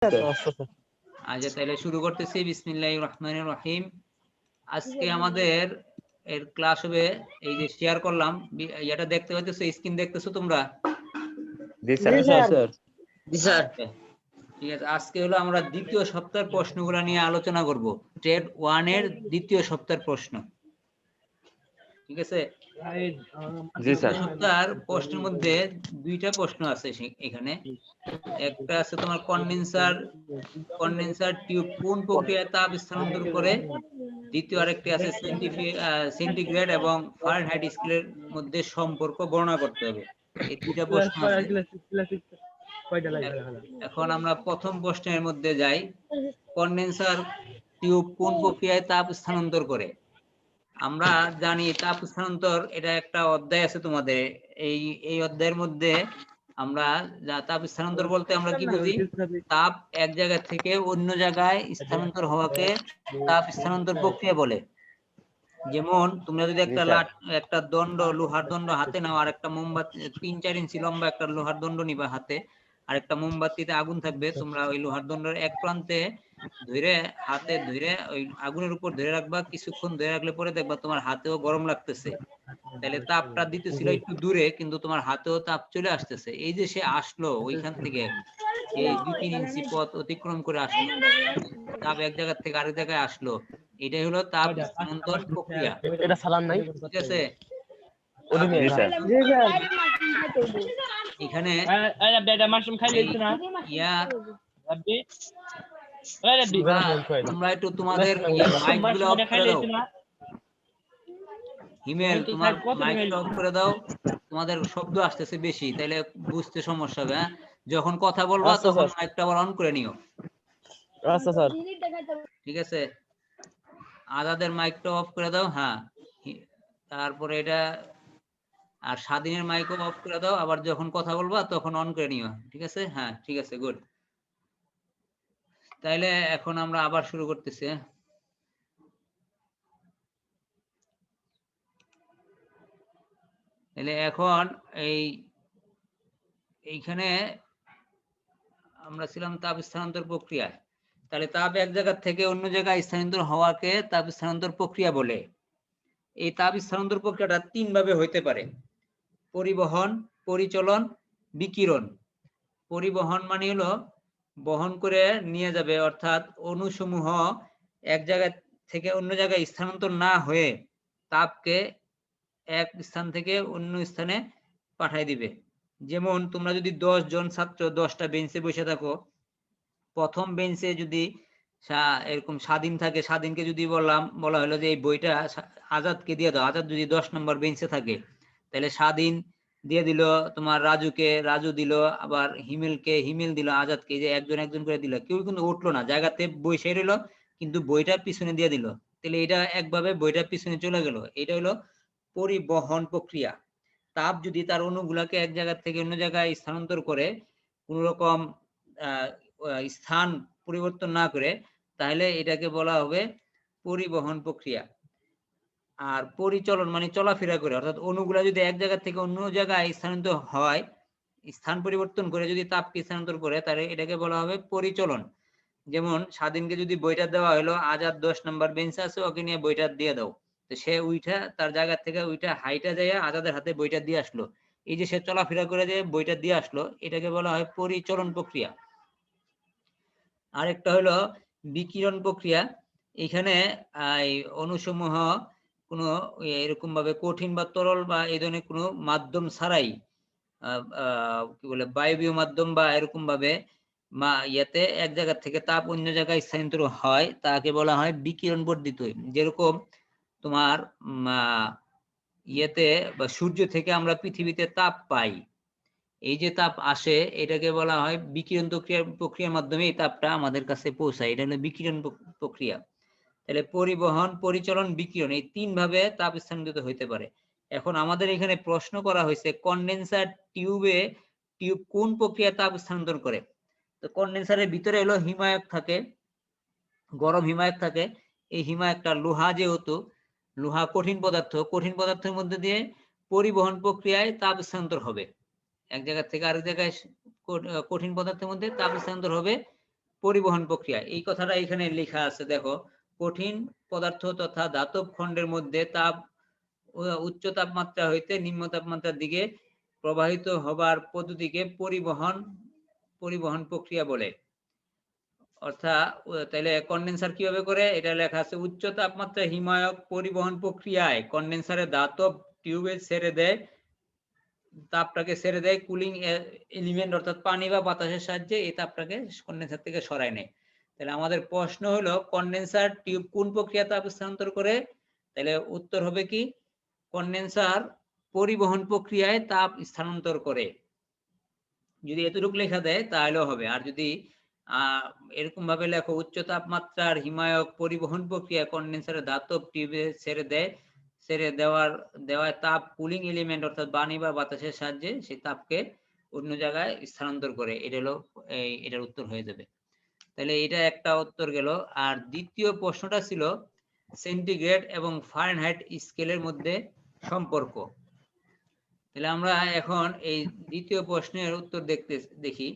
আচ্ছা তাহলে শুরু করতেছি। বিসমিল্লাহির রহমানির রহিম। আজকে আমাদের এর ক্লাস হবে, এই যে শেয়ার করলাম এটা দেখতে পাচ্ছো, স্ক্রিন দেখতেছো তোমরা? জি স্যার। জি স্যার। ঠিক আছে, আজকে হলো আমরা দ্বিতীয় সপ্তাহের প্রশ্নগুলো নিয়ে আলোচনা করব। ট্রেড 1 এর দ্বিতীয় সপ্তাহের প্রশ্ন। ঠিক আছে, জি স্যার। সপ্তাহের প্রশ্নের মধ্যে দুইটা প্রশ্ন আছে এখানে। একটা আছে তোমার কন্ডেন্সার টিউব কোন প্রক্রিয়ায় তাপ স্থানান্তর করে, দ্বিতীয় আরেকটি আছে সেন্টিগ্রেড এবং ফারেনহাইট স্কেলের মধ্যে সম্পর্ক বর্ণনা করতে হবে। এই দুইটা প্রশ্ন আছে। এখন আমরা প্রথম প্রশ্নের মধ্যে যাই। কন্ডেন্সার টিউব কোন প্রক্রিয়ায় তাপ স্থানান্তর করে? আমরা জানি তাপ স্থানান্তর, এটা একটা অধ্যায় আছে তোমাদের। এই অধ্যায়ের মধ্যে আমরা তাপ স্থানান্তর বলতে আমরা কি বুঝি? তাপ এক জায়গা থেকে অন্য জায়গায় স্থানান্তর হওয়াকে তাপ স্থানান্তর প্রক্রিয়া বলে। যেমন তোমরা যদি একটা দণ্ড, লোহার দণ্ড হাতে নাও, আর একটা মোমবাতি 3-4 ইঞ্চি লম্বা একটা লোহার দণ্ড নিবা হাতে, আর একটা মোমবাতিতে আগুন থাকবে, তোমরা ওই লোহার দণ্ডের এক প্রান্তে ধরে হাতে ধরে ওই আগুনের উপর ধরে রাখবা। কিছুক্ষণ ধরে রাখলে পরে দেখবা তোমার হাতেও গরম লাগতেছে। তাহলে তাপটা দিতেছিল একটু দূরে, কিন্তু তোমার হাতেও তাপ চলে আসতেছে। এই যে সে আসলো ওইখান থেকে, এই 2-3 ইঞ্চি পথ অতিক্রম করে আসলো, তাপ এক জায়গা থেকে আরেক জায়গায় আসলো, এটাই হলো তাপ স্থানান্তর প্রক্রিয়া। এটা সালাম নাই, ঠিক আছে। জি স্যার। এখানে তোমরা একটু তোমাদের মাইক গুলো অফ করে দাও। হিমেল, তোমার মাইকটা অফ করে দাও, তোমাদের শব্দ আসতেছে বেশি, তাইলে বুঝতে সমস্যা হবে। হ্যাঁ, যখন কথা বলবা তখন মাইকটা আবার অন করে নিও। আচ্ছা স্যার। ঠিক আছে, আজাদের মাইকটা অফ করে দাও। হ্যাঁ, তারপরে এটা আর স্বাধীনের মাইকও অফ করে দাও, আবার যখন কথা বলবা তখন অন করে নিও। ঠিক আছে, হ্যাঁ ঠিক আছে, গুড। তাইলে এখন আমরা আবার শুরু করতেছি। তাহলে এখন এইখানে আমরা ছিলাম তাপ স্থানান্তর প্রক্রিয়া। তাহলে তাপ এক জায়গা থেকে অন্য জায়গায় স্থানান্তর হওয়াকে তাপ স্থানান্তর প্রক্রিয়া বলে। এই তাপ স্থানান্তর প্রক্রিয়াটা 3 ভাবে হইতে পারে: পরিবহন, পরিচলন, বিকিরণ। পরিবহন মানে হলো বহন করে নিয়ে যাবে, অর্থাৎ অণুসমূহ এক জায়গা থেকে অন্য জায়গায় স্থানান্তর না হয়ে তাপকে এক স্থান থেকে অন্য স্থানে পাঠিয়ে দিবে। যেমন তোমরা যদি 10 জন ছাত্র 10টা বেঞ্চে বসে থাকো, প্রথম বেঞ্চে যদি এরকম স্বাধীন থাকে, স্বাধীনকে যদি বলা হলো যে এই বইটা আজাদকে দিয়ে দাও, আজাদ যদি 10 নম্বর বেঞ্চে থাকে, তাহলে স্বাধীন দিয়ে দিল তোমার রাজুকে, রাজু দিল আবার হিমেলকে, হিমেল দিল আজাদকে, যে একজন একজন করে দিল। কেউ কিন্তু উঠলো না, জায়গাতে বসে রইল, কিন্তু বইটার পিছনে দিয়ে দিল। তাহলে এটা একভাবে বইটার পিছনে চলে গেল। এটা হলো পরিবহন প্রক্রিয়া। তাপ যদি তার অণুগুলাকে এক জায়গা থেকে অন্য জায়গায় স্থানান্তর করে, কোন রকম স্থান পরিবর্তন না করে, তাহলে এটাকে বলা হবে পরিবহন প্রক্রিয়া। আর পরিচলন মানে চলাফেরা করে, অর্থাৎ অণুগুলা যদি এক জায়গা থেকে অন্য জায়গায় স্থানান্তর হয়, স্থান পরিবর্তন করে যদি তাপকে স্থানান্তর করে, তাহলে এটাকে বলা হবে পরিচলন। যেমন স্বাধীনকে যদি বইটা দেওয়া হলো, আজাদ 10 নম্বর বেঞ্চে আছে, ওকে নিয়ে বইটা দিয়ে দাও, তো সে উইঠা তার জায়গা থেকে উইঠা হাইটা যায় আজাদের হাতে বইটা দিয়ে আসলো। এই যে সে চলাফেরা করে যে বইটা দিয়ে আসলো, এটাকে বলা হয় পরিচলন প্রক্রিয়া। আরেকটা হলো বিকিরণ প্রক্রিয়া। এখানে অণুসমূহ কোনো এরকম ভাবে কঠিন বা তরল বা এই ধরনের কোনো মাধ্যম ছাড়াই, কি বলে, বায়বীয় মাধ্যম বা এরকম ভাবে ইয়াতে এক জায়গা থেকে তাপ অন্য জায়গায় স্থানান্তর হয়, তাকে বলা হয় বিকিরণ বর্ধিত। যেরকম তোমার ইয়েতে বা সূর্য থেকে আমরা পৃথিবীতে তাপ পাই, এই যে তাপ আসে এটাকে বলা হয় বিকিরণ প্রক্রিয়ার মাধ্যমে এই তাপটা আমাদের কাছে পৌঁছায়, এটা হলো বিকিরণ প্রক্রিয়া। তাহলে পরিবহন, পরিচলন, বিকিরণ, এই 3 ভাবে তাপ স্থানান্তরিত হইতে পারে। এখন আমাদের এখানে প্রশ্ন করা হয়েছে কন্ডেন্সার টিউব কোন প্রক্রিয়া তাপ স্থানান্তর করে। তো কন্ডেন্সারের ভিতরে হলো হিমায়ক থাকে, গরম হিমায়ক থাকে। এই হিমায়কটা লোহা, যেহেতু লোহা কঠিন পদার্থ, কঠিন পদার্থের মধ্যে দিয়ে পরিবহন প্রক্রিয়ায় তাপ স্থানান্তর হবে, এক জায়গা থেকে আরেক জায়গায় কঠিন পদার্থের মধ্যে তাপ স্থানান্তর হবে পরিবহন প্রক্রিয়া। এই কথাটা এখানে লেখা আছে দেখো, কঠিন পদার্থ তথা ধাতব খণ্ডের মধ্যে তাপ উচ্চ তাপমাত্রা হইতে নিম্ন তাপমাত্রার দিকে প্রবাহিত হবার পদ্ধতিকে পরিবহন প্রক্রিয়া বলে। অর্থাৎ তাহলে কন্ডেন্সার কিভাবে করে, এটা লেখা আছে, উচ্চ তাপমাত্রা হিমায়ক পরিবহন প্রক্রিয়ায় কন্ডেন্সারে ধাতব টিউবে ছেড়ে দেয়, তাপটাকে ছেড়ে দেয় কুলিং এলিমেন্ট অর্থাৎ পানি বা বাতাসের সাহায্যে এই তাপটাকে কন্ডেন্সার থেকে সরায় নেয়। তাহলে আমাদের প্রশ্ন হলো কন্ডেন্সার টিউব কোন প্রক্রিয়া তাপ স্থানান্তর করে? তাহলে উত্তর হবে কি, কন্ডেন্সার পরিবহন প্রক্রিয়ায় তাপ স্থানান্তর করে। যদি এতটুকু লেখা দেয় তাহলেও হবে। আর যদি এরকম ভাবে লেখো, উচ্চ তাপমাত্রার হিমায়ক পরিবহন প্রক্রিয়া কন্ডেন্সারে ধাতব টিউবে ছেড়ে দেওয়ার তাপ কুলিং এলিমেন্ট অর্থাৎ পানি বা বাতাসের সাহায্যে সেই তাপকে অন্য জায়গায় স্থানান্তর করে। এটা হলো এটার উত্তর হয়ে যাবে। তাহলে এটা একটা উত্তর গেল। আর দ্বিতীয় প্রশ্নটা ছিল সেন্টিগ্রেড এবং ফারেনহাইট স্কেলের মধ্যে সম্পর্ক। তাহলে আমরা এখন এই দ্বিতীয় প্রশ্নের উত্তর দেখি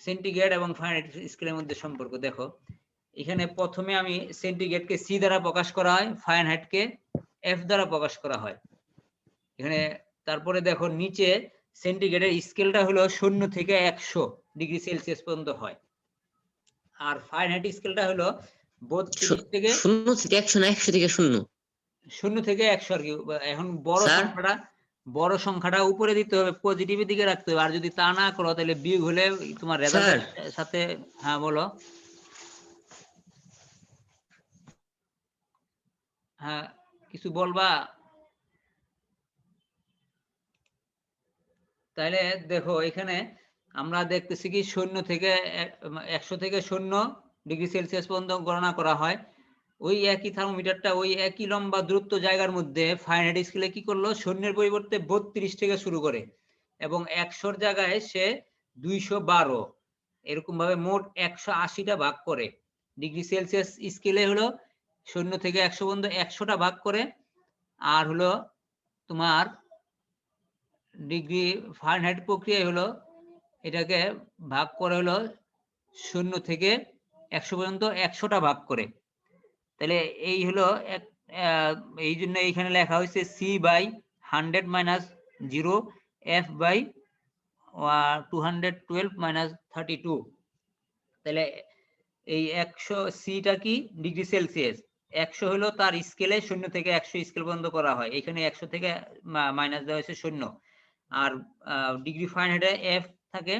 সেন্টিগ্রেড এবং ফারেনহাইট স্কেলের মধ্যে সম্পর্ক। দেখো এখানে প্রথমে আমি সেন্টিগ্রেডকে সি দ্বারা প্রকাশ করা হয়, ফারেনহাইটকে এফ দ্বারা প্রকাশ করা হয় এখানে। তারপরে দেখো নিচে সেন্টিগ্রেডের স্কেলটা হলো 0 থেকে 100 ডিগ্রি সেলসিয়াস পর্যন্ত হয়, আর ফারেনহাইট স্কেলটা হলো 32 থেকে 0 থেকে 100 না 100 থেকে 0? 0 থেকে 100 আর কি। এখন বড় সংখ্যাটা উপরে দিতে হবে, পজিটিভের দিকে রাখতে হবে। আর যদি তা না করো তাহলে বিয়োগ হলে তোমার রেজাল্টের সাথে। হ্যাঁ বলো। হ্যাঁ কিছু বলবা? তাহলে দেখো এখানে আমরা দেখতেছি কি 0 থেকে 100 থেকে 0 ডিগ্রি সেলসিয়াস পর্যন্ত গণনা করা হয়। ওই একই থার্মোমিটারটা ওই একই লম্বা দূরত্ব জায়গার মধ্যে ফারেনহাইট স্কেলে কি করলো, 0-এর পরিবর্তে 32 থেকে শুরু করে এবং 100-র জায়গায় সে 212 এরকম ভাবে মোট 180টা ভাগ করে। ডিগ্রি সেলসিয়াস স্কেলে হলো 0 থেকে 100 পর্যন্ত 100টা ভাগ করে, আর হলো তোমার ডিগ্রি ফারেনহাইট প্রক্রিয়ায় হলো এটাকে ভাগ করে হলো 0 থেকে 100 পর্যন্ত 100টা ভাগ করে। তাহলে এই হলো এই জন্য এখানে লেখা হয়েছে C/100 - 0 F/212 - 32। তাহলে এই 100 সিটা কি, ডিগ্রি সেলসিয়াস। 100 হলো তার স্কেলে 0 থেকে 100 স্কেল পর্যন্ত করা হয়, এখানে 100 থেকে মাইনাস দেওয়া হয়েছে 0। আর ডিগ্রি ফারেনহাইটে এফ থাকে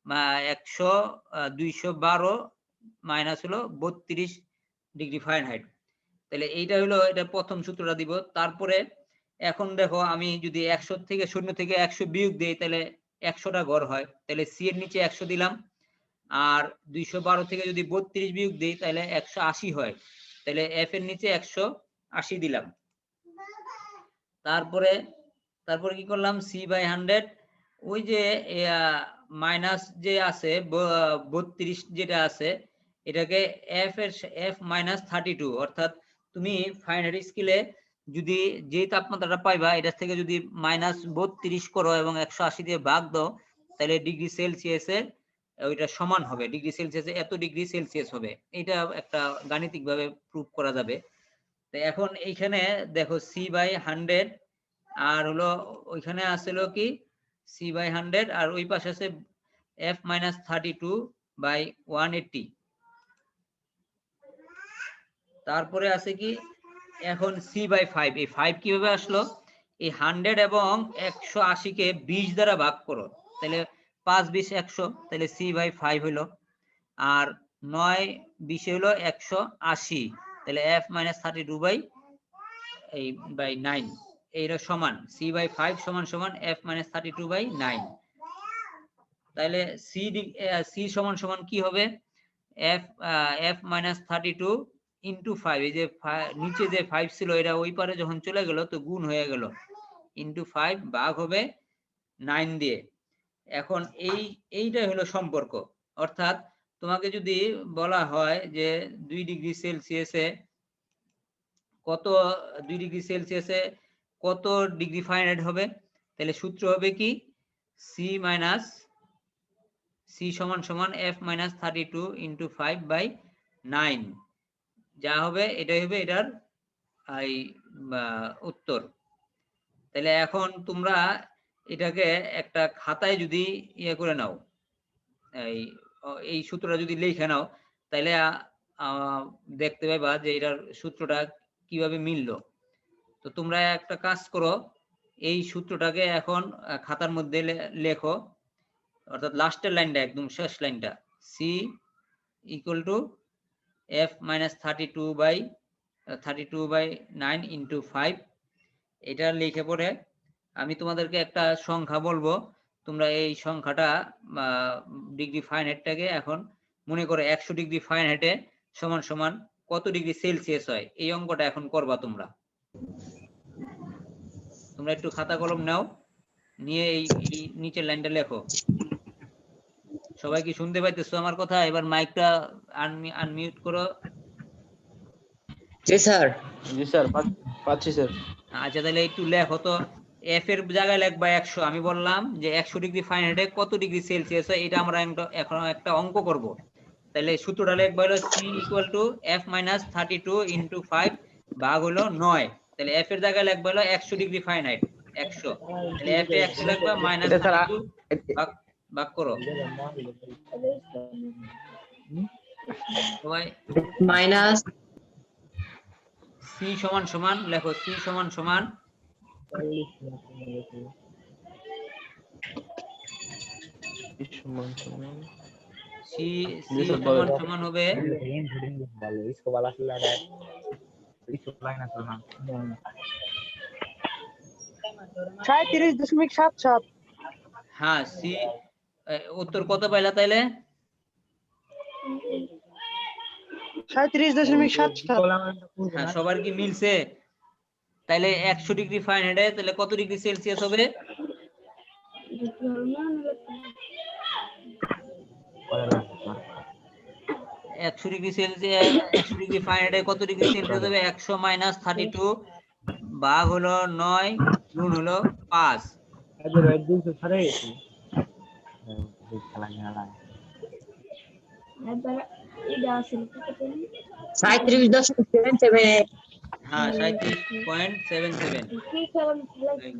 100 212 মাইনাস হলো 32 ডিগ্রি ফারেনহাইট। তাহলে এইটা হলো এটা প্রথম সূত্রটা দিব। তারপরে এখন দেখো আমি যদি 100 থেকে 0 থেকে 100 বিয়োগ দেই তাহলে 100টা ঘর হয়, তাহলে সি এর নিচে 100 দিলাম। আর 212 থেকে যদি 32 বিয়োগ দেই তাহলে 180 হয়, তাহলে এফ এর নিচে 180 দিলাম। তারপরে কি করলাম, C/100 ওই যে মাইনাস যে আছে 32 যেটা আছে এটাকে F-32 অর্থাৎ তুমি ফারেনহাইট স্কেলে যদি যে তাপমাত্রাটা পাইবা এটা থেকে যদি -32 করো এবং 180 দিয়ে ভাগ দাও তাহলে ডিগ্রি সেলসিয়াসের ওইটা সমান হবে, ডিগ্রি সেলসিয়াসে এত ডিগ্রি সেলসিয়াস হবে। এটা একটা গাণিতিক ভাবে প্রুফ করা যাবে। তো এখন এইখানে দেখো C/100 আর হলো ওইখানে আসছিল কি C/100 আর ওই পাশে আছে F-32/180। তারপরে আছে কি এখন C/5। এই 5 কিভাবে আসলো, এই 100 এবং 180 কে 20 দ্বারা ভাগ করো, তাহলে 5 20 100, তাহলে C/5 হলো। আর 9 20 হলো 180, তাহলে F-32/9 এইটা সমান C/5 সমান F-32/9। তাহলে সি সমান কি হবে, F-32 ইন্টু 5, এই যে নিচে যে 5 ছিল এটা ওই পারে যখন চলে গেল তো গুণ হয়ে গেল, ইন্টু 5 ভাগ হবে 9 দিয়ে। এখন এইটাই হলো সম্পর্ক। অর্থাৎ তোমাকে যদি বলা হয় যে 2 ডিগ্রি সেলসিয়াসে কত ডিগ্রি ফারেনহাইট হবে, তাহলে সূত্র হবে কি C সি সমান সমান f মাইনাস 32 ইন্টু 5/9, যা হবে এটাই হবে এটার এই উত্তর। তাহলে এখন তোমরা এটাকে একটা খাতায় যদি ইয়ে করে নাও, এই সূত্রটা যদি লিখে নাও, তাহলে দেখতে পাবা যে এটার সূত্রটা কিভাবে মিললো। তো তোমরা একটা কাজ করো, এই সূত্রটাকে এখন খাতার মধ্যে লেখো, অর্থাৎ লাস্টের লাইনটা, একদম শেষ লাইনটা, C equal to f minus 32/9 into 5, এটা লিখে পড়ে আমি তোমাদেরকে একটা সংখ্যা বলবো, তোমরা এই সংখ্যাটা ডিগ্রি ফারেনহাইটটাকে এখন মনে করো 100 ডিগ্রি ফারেনহাইটে সমান সমান কত ডিগ্রি সেলসিয়াস হয়, এই অঙ্কটা এখন করবা তোমরা। তোমরা একটু খাতা কলম নাও, নিয়ে এই নিচের লাইনটা লেখো। সবাই কি শুনতে পাইতেছো আমার কথা? এবার মাইকটা আনমিউট করো। জি স্যার। জি স্যার, পাচ্ছি স্যার। আচ্ছা, তাহলে একটু লেখো তো। এফ এর জায়গায় লিখবা 100। আমি বললাম যে 100 ডিগ্রি ফারেনহাইটে কত ডিগ্রি সেলসিয়াস হয়, এটা আমরা এখন একটা অঙ্ক করব। তাহলে সূত্রটা লিখবা হলো C equal to f minus 32 into 5 ভাগ হলো 9। তাহলে এফ এর জায়গায় লিখবা হলো 100 ডিগ্রি ফারেনহাইট, 100। তাহলে এফ এ 100 লিখবা, মাইনাস 32 ভাগ করো সবাই। মাইনাস সি সমান সমান লেখো, সি সমান সমান সি সমান সমান হবে 37.77। হ্যাঁ, সি উত্তর কত পাইলা তাইলে? 37.77। হ্যাঁ, সবার কি মিলছে? তাইলে 100 ডিগ্রি ফারেনহাইটে তাহলে কত ডিগ্রি সেলসিয়াস হবে? 100 ডিগ্রি সেলসিয়াস, 100 ডিগ্রি ফারেনহাইটে কত ডিগ্রি সেলসিয়াস হবে? 100 মাইনাস 32 ভাগ হলো 9 গুণ হলো 5। হ্যাঁ, 37.77।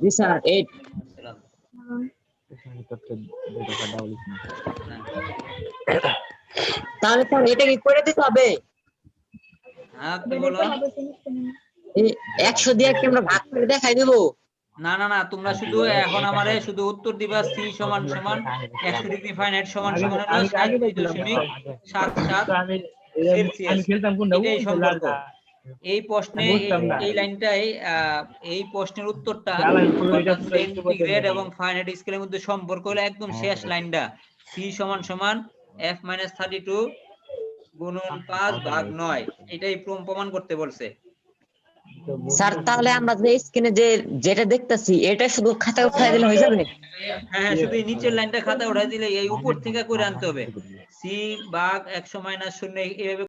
জি স্যার 8। তাহলে স্যার এটা কি করে দিতে হবে? হ্যাঁ, কি বলো? 100 দিয়ে কি আমরা ভাগ করে দেখাই দেবো? না না না, তোমরা শুধু এখন আমারে শুধু উত্তর দিবা সি সমান সমান 100 ডিগ্রি ফারেনহাইট সমান সমান হলো 37.77 সেলসিয়াস। এটাই সম্পর্ক। এই প্রশ্নে এই লাইনটাই, এই প্রশ্নের উত্তরটা অর্থাৎ সেন্টিগ্রেড এবং ফারেনহাইট স্কেলের মধ্যে সম্পর্ক হলো একদম শেষ লাইনটা, সি সমান সমান f মাইনাস 32 গুণন 5 ভাগ 9, এটাই প্রমাণ করতে বলছে। স্যার তাহলে আমরা যে স্ক্রিনে যেটা দেখতেছি এটা শুধু খাতা উঠাই দিলে হয়ে যাবে? হ্যাঁ, শুধু এই নিচের লাইনটা খাতা উঠাই দিলে এই উপর থেকে করে আনতে হবে। সি ভাগ 100 মাইনাস 0 এইভাবে